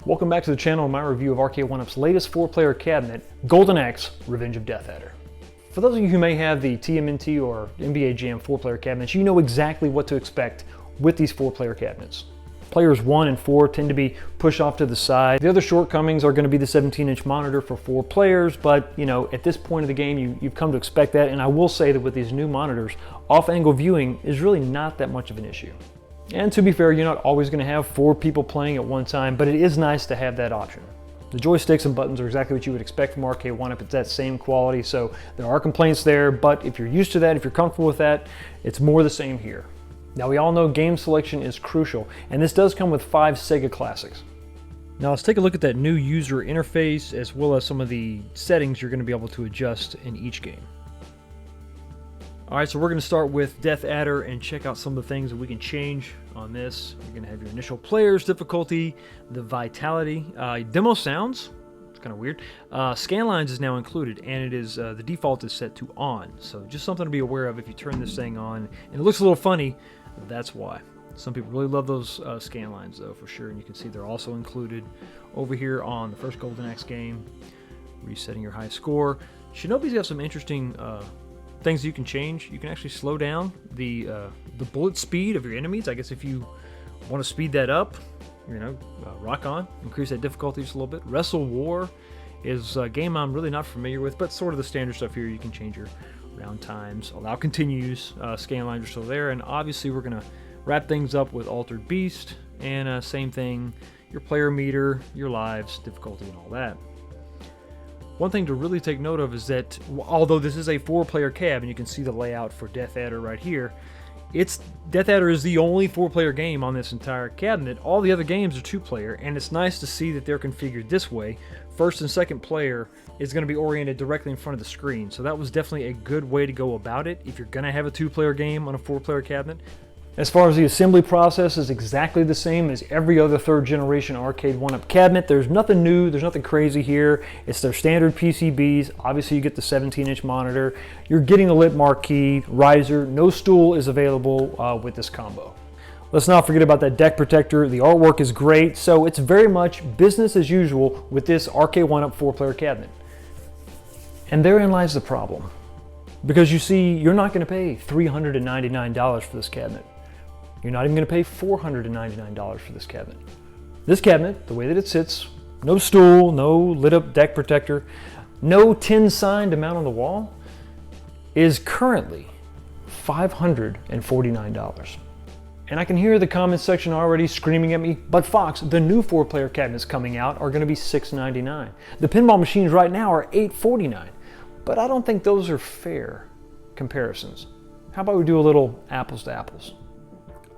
Welcome back to the channel and my review of Arcade1up's latest 4-player cabinet, Golden Axe Revenge of Death Adder. For those of you who may have the TMNT or NBA Jam 4-player cabinets, you know exactly what to expect with these 4-player cabinets. Players 1 and 4 tend to be pushed off to the side. The other shortcomings are going to be the 17-inch monitor for 4 players, but you know, at this point of the game, you've come to expect that, and I will say that with these new monitors, off-angle viewing is really not that much of an issue. And to be fair, you're not always going to have 4 people playing at one time, but it is nice to have that option. The joysticks and buttons are exactly what you would expect from Arcade1up. It's that same quality, so there are complaints there, but if you're used to that, if you're comfortable with that, it's more the same here. Now, we all know game selection is crucial, and this does come with 5 Sega classics. Now let's take a look at that new user interface as well as some of the settings you're going to be able to adjust in each game. Alright, so we're going to start with Death Adder and check out some of the things that we can change on this. You're going to have your initial player's difficulty, the vitality, demo sounds, it's kind of weird. Scanlines is now included, and it is the default is set to on. So just something to be aware of if you turn this thing on. And it looks a little funny, that's why. Some people really love those scanlines though, for sure, and you can see they're also included over here on the first Golden Axe game. Resetting your high score. Shinobi's got some interesting things you can change. You can actually slow down the bullet speed of your enemies. I guess if you want to speed that up, you know, rock on. Increase that difficulty just a little bit. Wrestle War is a game I'm really not familiar with, but sort of the standard stuff here. You can change your round times. Allow continues. Scan lines are still there, and obviously we're gonna wrap things up with Altered Beast, and same thing, your player meter, your lives, difficulty, and all that. One thing to really take note of is that although this is a 4-player cab, and you can see the layout for Death Adder right here, Death Adder is the only 4-player game on this entire cabinet. All the other games are 2-player, and it's nice to see that they're configured this way. First and second player is going to be oriented directly in front of the screen, so that was definitely a good way to go about it if you're going to have a 2-player game on a 4-player cabinet. As far as the assembly process is exactly the same as every other 3rd generation Arcade1up cabinet. There's nothing new, there's nothing crazy here. It's their standard PCBs. Obviously you get the 17-inch monitor. You're getting a lit marquee, riser. No stool is available with this combo. Let's not forget about that deck protector. The artwork is great, so it's very much business as usual with this Arcade1up 4-player cabinet. And therein lies the problem. Because you see, you're not going to pay $399 for this cabinet. You're not even going to pay $499 for this cabinet. This cabinet, the way that it sits, no stool, no lit up deck protector, no tin sign to mount on the wall, is currently $549. And I can hear the comments section already screaming at me, but Fox, the new 4-player cabinets coming out are going to be $699. The pinball machines right now are $849. But I don't think those are fair comparisons. How about we do a little apples to apples?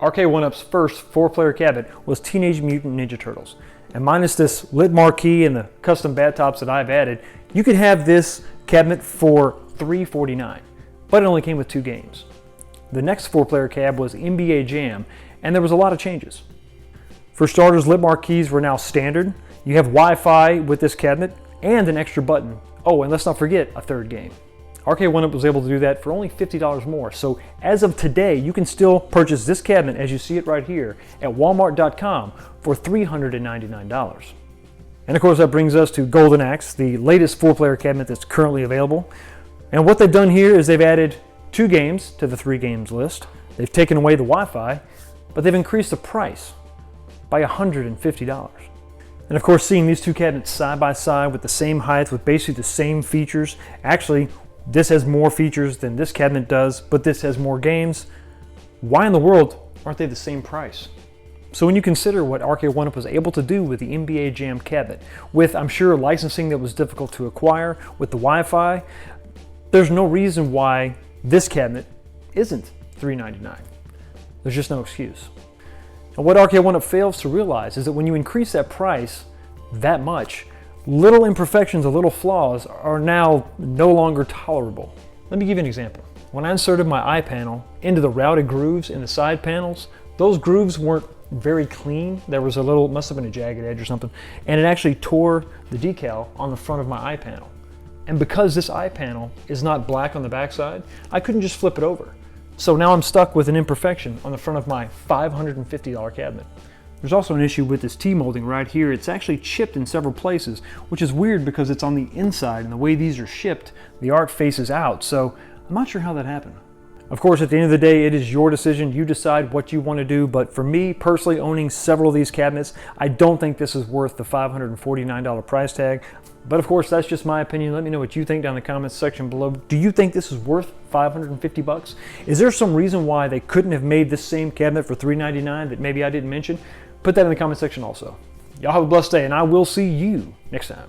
Arcade1up's first 4-player cabinet was Teenage Mutant Ninja Turtles. And minus this lit marquee and the custom bat tops that I've added, you could have this cabinet for $349. But it only came with 2 games. The next 4-player cab was NBA Jam, and there was a lot of changes. For starters, lit marquees were now standard. You have Wi-Fi with this cabinet and an extra button. Oh, and let's not forget a 3rd game. Arcade1up was able to do that for only $50 more. So as of today, you can still purchase this cabinet as you see it right here at walmart.com for $399. And of course that brings us to Golden Axe, the latest 4-player cabinet that's currently available. And what they've done here is they've added 2 games to the 3 games list. They've taken away the Wi-Fi, but they've increased the price by $150. And of course, seeing these 2 cabinets side by side with the same height, with basically the same features. Actually, this has more features than this cabinet does, but this has more games. Why in the world aren't they the same price? So when you consider what Arcade1up was able to do with the NBA Jam cabinet, with, I'm sure, licensing that was difficult to acquire, with the Wi-Fi, there's no reason why this cabinet isn't $399. There's just no excuse. And what Arcade1up fails to realize is that when you increase that price that much, little imperfections or little flaws are now no longer tolerable. Let me give you an example. When I inserted my iPanel into the routed grooves in the side panels, those grooves weren't very clean. There was a little, must have been a jagged edge or something, and it actually tore the decal on the front of my iPanel. And because this iPanel is not black on the backside, I couldn't just flip it over. So now I'm stuck with an imperfection on the front of my $550 cabinet. There's also an issue with this T-molding right here. It's actually chipped in several places, which is weird because it's on the inside, and the way these are shipped, the art faces out, so I'm not sure how that happened. Of course, at the end of the day, it is your decision. You decide what you want to do, but for me, personally, owning several of these cabinets, I don't think this is worth the $549 price tag. But of course, that's just my opinion. Let me know what you think down in the comments section below. Do you think this is worth 550 bucks? Is there some reason why they couldn't have made this same cabinet for $399 that maybe I didn't mention? Put that in the comment section also. Y'all have a blessed day, and I will see you next time.